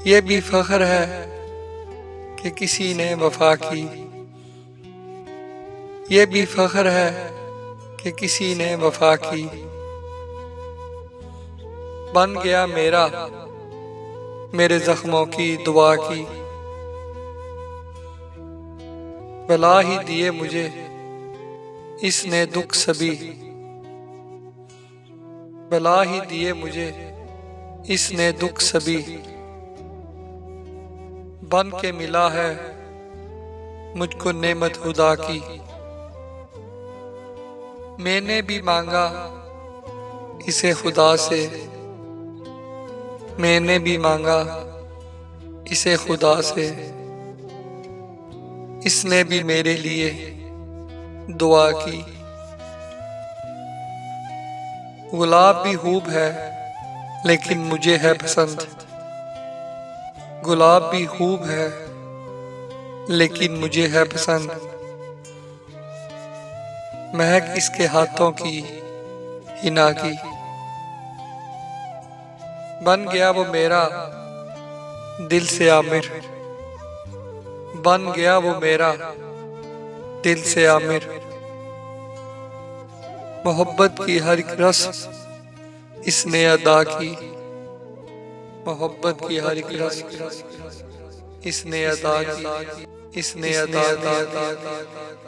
ये भी फख्र है कि किसी ने वफा की। ये भी फख्र है कि किसी ने वफा की। बन गया मेरा मेरे जख्मों की दुआ की। बला ही दिए मुझे इसने दुख सभी। बला ही दिए मुझे इसने दुख सभी। बन के मिला है मुझको नेमत खुदा की। मैंने भी मांगा इसे खुदा से। मैंने भी मांगा इसे खुदा से। इसने भी मेरे लिए दुआ की। गुलाब भी खूब है लेकिन मुझे है पसंद। गुलाब भी खूब है लेकिन मुझे है पसंद। महक इसके हाथों की हिना की। बन गया वो मेरा दिल से आमिर। बन गया वो मेरा दिल से आमिर। मोहब्बत की हर एक रस्म इसने अदा की। मोहब्बत की हर एक रस्म इसने अदा की। इसने अदा की।